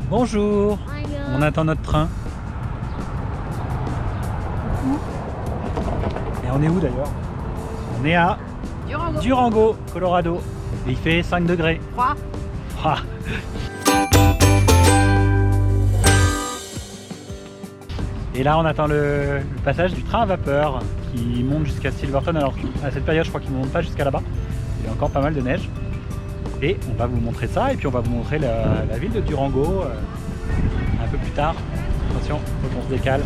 Bonjour, on attend notre train. Et on est où d'ailleurs? On est à Durango, Colorado. Et il fait 5 degrés. Froid. Ah. Et là on attend le passage du train à vapeur qui monte jusqu'à Silverton. Alors à cette période je crois qu'il ne monte pas jusqu'à là-bas. Il y a encore pas mal de neige. Et on va vous montrer ça et puis on va vous montrer la ville de Durango un peu plus tard. Attention, il faut qu'on se décale.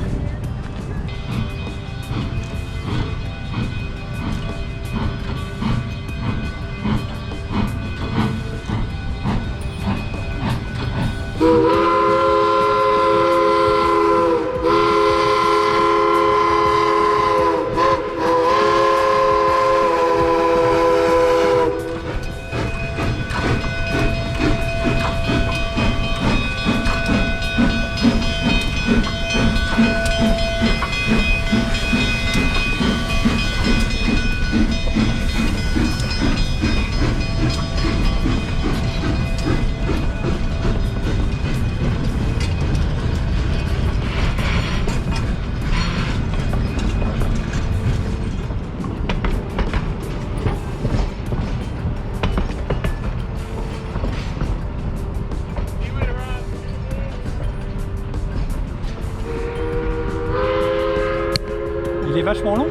Il est vachement long.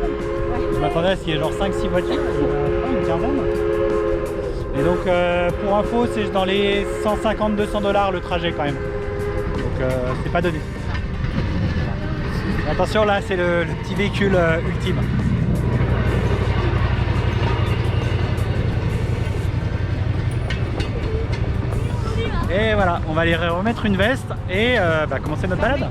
Je m'attendais à ce qu'il y ait genre 5-6 voitures. Il y en a une quinzaine. Et donc pour info, c'est dans les 150-200$ le trajet quand même. Donc c'est pas donné. Attention, là c'est le petit véhicule ultime. Et voilà, on va aller remettre une veste et commencer notre balade.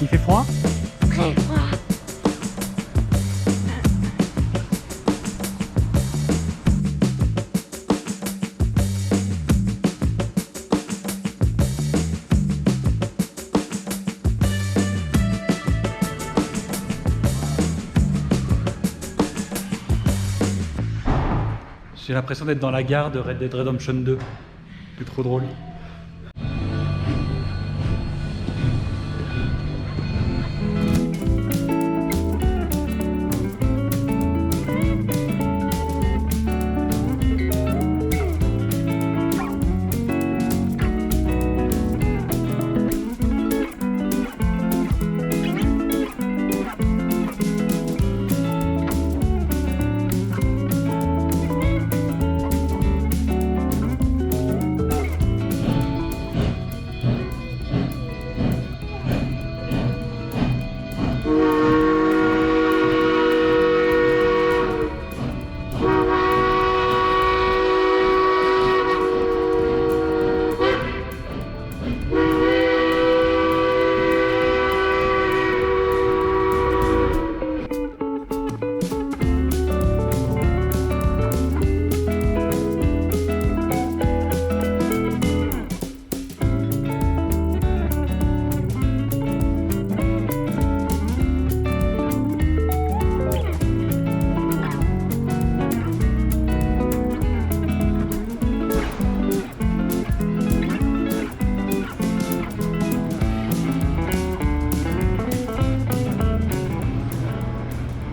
Il fait froid? Très froid. J'ai l'impression d'être dans la gare de Red Dead Redemption 2. C'est trop drôle.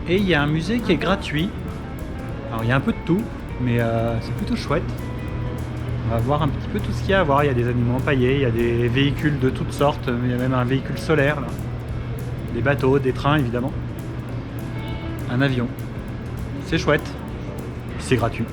Et il y a un musée qui est gratuit. Alors il y a un peu de tout, mais c'est plutôt chouette. On va voir un petit peu tout ce qu'il y a à voir. Il y a des animaux empaillés, il y a des véhicules de toutes sortes, il y a même un véhicule solaire là. Des bateaux, des trains évidemment. Un avion. C'est chouette. C'est gratuit.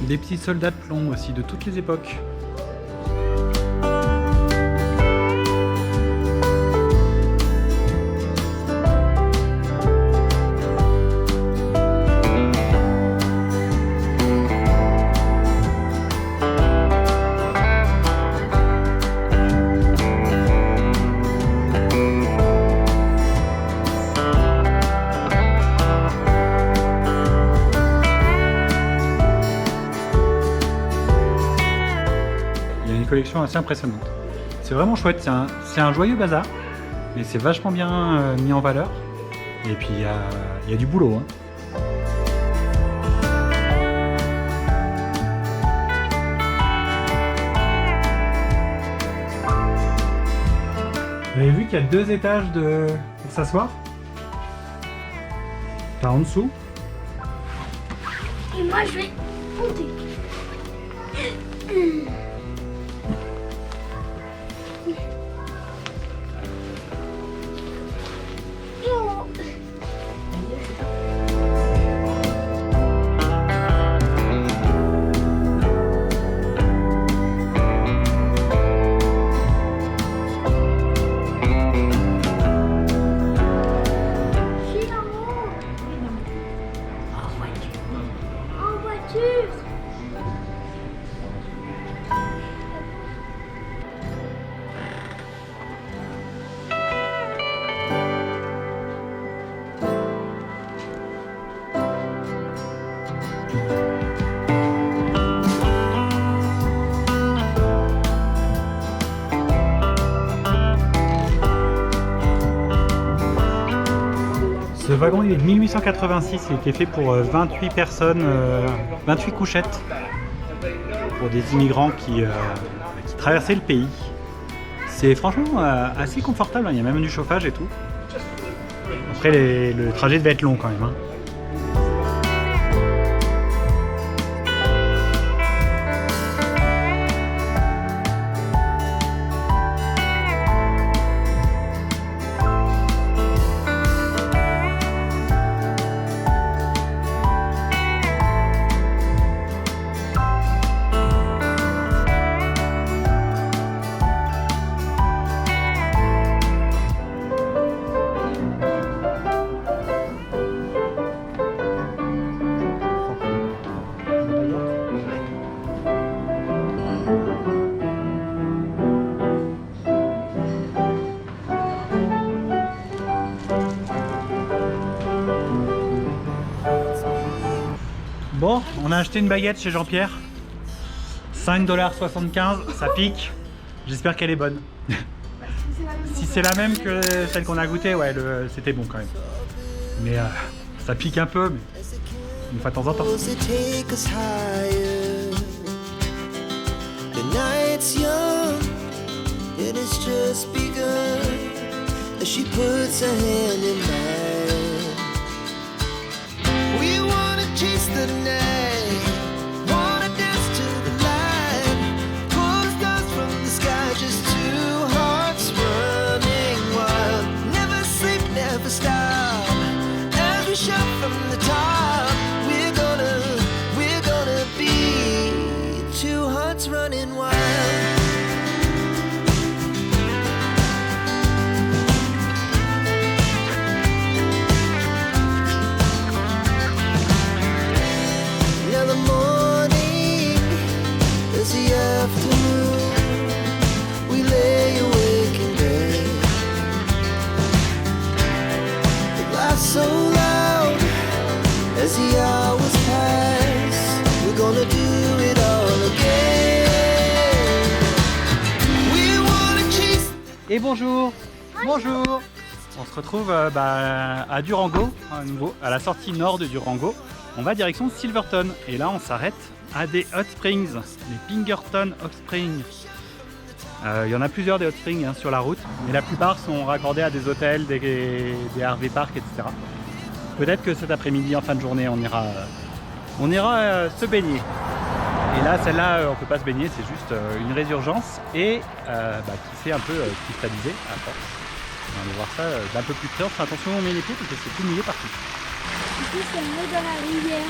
Des petits soldats de plomb aussi de toutes les époques. Collection assez impressionnante. C'est vraiment chouette, c'est un joyeux bazar, mais c'est vachement bien mis en valeur. Et puis il y a du boulot. Hein. Vous avez vu qu'il y a 2 étages pour s'asseoir. Par en dessous. Et moi je vais monter. Ce wagon il est de 1886, il était fait pour 28 personnes, 28 couchettes pour des immigrants qui traversaient le pays. C'est franchement assez confortable, hein. Il y a même du chauffage et tout. Après le trajet devait être long quand même. Hein. Bon, on a acheté une baguette chez Jean-Pierre. 5,75 $, ça pique. J'espère qu'elle est bonne. Si c'est la même que celle qu'on a goûtée, ouais, c'était bon quand même. Mais ça pique un peu, mais une fois de temps en temps. Chase the night, wanna dance to the light, pull the stars from the sky, just 2 hearts running wild. Never sleep, never stop, as we shout from the top. We're gonna be 2 hearts running wild. So loud as the hours pass, we're gonna do it all again. We wanna chase. Et bonjour. Bonjour. On se retrouve à Durango, à nouveau, à la sortie nord de Durango. On va direction Silverton et là on s'arrête à des hot springs, les Pinkerton Hot Springs. Il y en a plusieurs des hot springs hein, sur la route, mais la plupart sont raccordés à des hôtels, des RV parks, etc. Peut-être que cet après-midi, en fin de journée, on ira se baigner. Et là, celle-là, on ne peut pas se baigner, c'est juste une résurgence et qui s'est un peu cristallisée à force. On va voir ça d'un peu plus près. On fera attention où on met les pieds parce que c'est tout mouillé partout. Ici, c'est l'eau dans la rivière.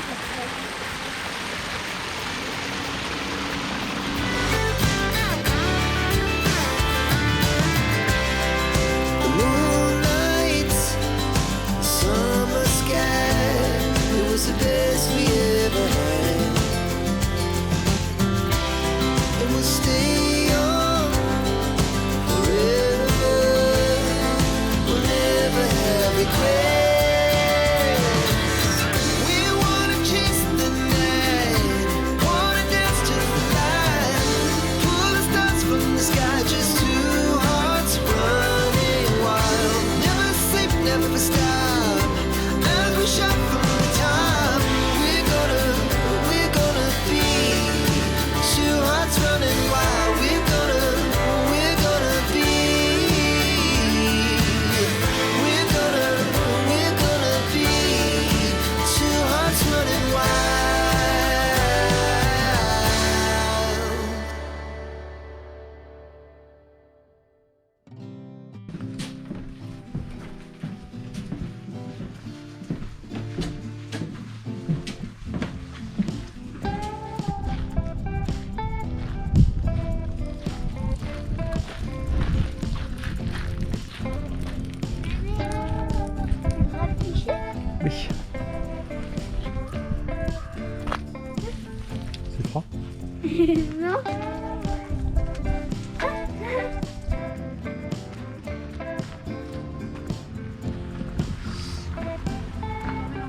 Non.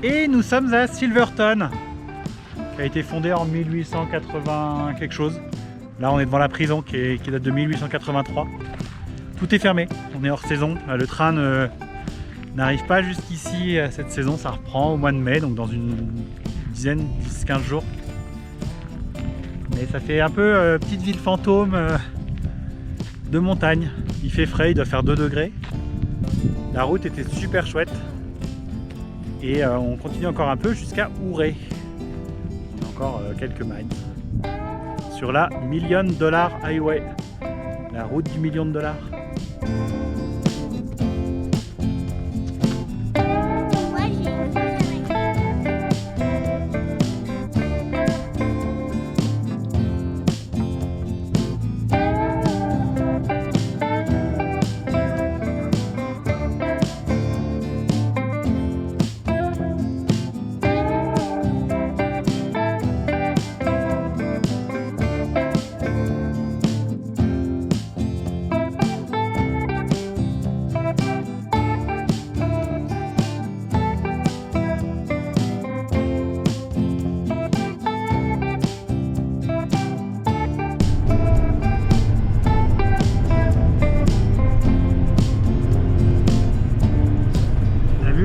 Et nous sommes à Silverton, qui a été fondé en 1880 quelque chose. Là on est devant la prison qui date de 1883. Tout est fermé, on est hors saison. Le train n'arrive pas jusqu'ici cette saison, ça reprend au mois de mai, donc dans une dizaine, 10-15 jours. Mais ça fait un peu petite ville fantôme de montagne. Il fait frais, il doit faire 2 degrés. La route était super chouette. Et on continue encore un peu jusqu'à Ouray. On a encore quelques miles. Sur la $1 Million Highway. La route du $1 million.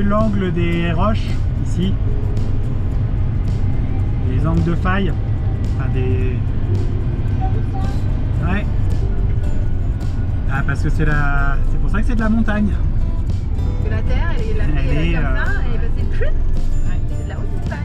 L'angle des roches ici, les angles de faille, enfin des... Ouais. Ah, parce que c'est pour ça que c'est de la montagne. Parce que la terre, elle est comme ça, et ben c'est plus. C'est de la haute montagne.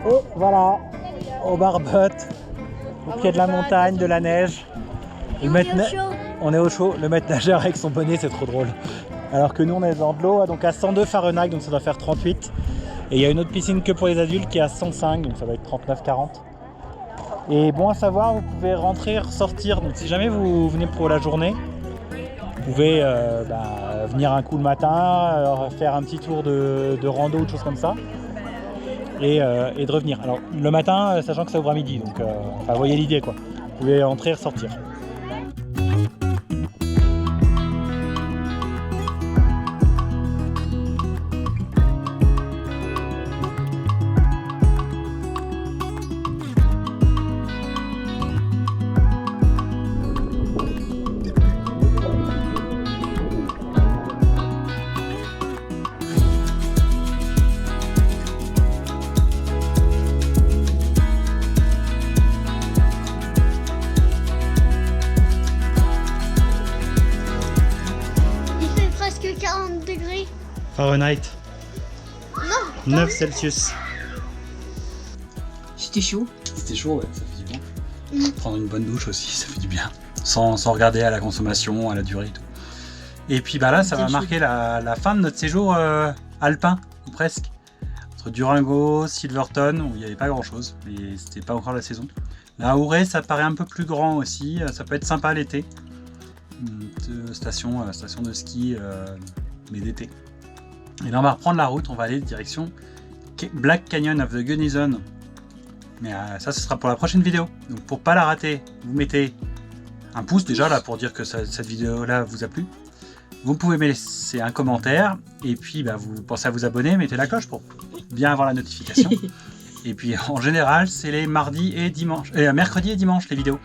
Et voilà, au Barbotte, au pied de la montagne, de la neige. On est au chaud. Le maître nageur avec son bonnet, c'est trop drôle. Alors que nous, on est dans de l'eau, donc à 102 Fahrenheit, donc ça doit faire 38. Et il y a une autre piscine que pour les adultes qui est à 105, donc ça va être 39-40. Et bon à savoir, vous pouvez rentrer, ressortir. Donc si jamais vous venez pour la journée, vous pouvez venir un coup le matin, faire un petit tour de rando ou de choses comme ça. Et de revenir. Alors le matin, sachant que ça ouvre à midi, donc vous voyez l'idée quoi. Vous pouvez entrer et ressortir. Presque 40 degrés. Fahrenheit. Non. 9 Celsius. C'était chaud. C'était chaud, ouais, ça fait du bien. Prendre une bonne douche aussi, ça fait du bien. Sans regarder à la consommation, à la durée et tout. Et puis là, ça va marquer la fin de notre séjour alpin, ou presque. Entre Durango, Silverton, où il n'y avait pas grand chose, mais c'était pas encore la saison. Là, Ouray, ça paraît un peu plus grand aussi, ça peut être sympa l'été. Station de ski, mais d'été. Et là, on va reprendre la route, on va aller direction Black Canyon of the Gunnison. Mais ça, ce sera pour la prochaine vidéo. Donc, pour pas la rater, vous mettez un pouce déjà là pour dire que cette vidéo-là vous a plu. Vous pouvez me laisser un commentaire et puis vous pensez à vous abonner, mettez la cloche pour bien avoir la notification. Et puis en général, c'est les mardis et dimanches, mercredi et dimanche les vidéos.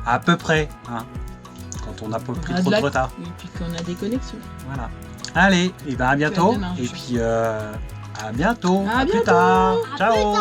À peu près, hein, quand on n'a pas pris trop de retard. Et puis qu'on a des connexions. Voilà. Allez, et à bientôt. Et puis à bientôt. À plus tard. Ciao.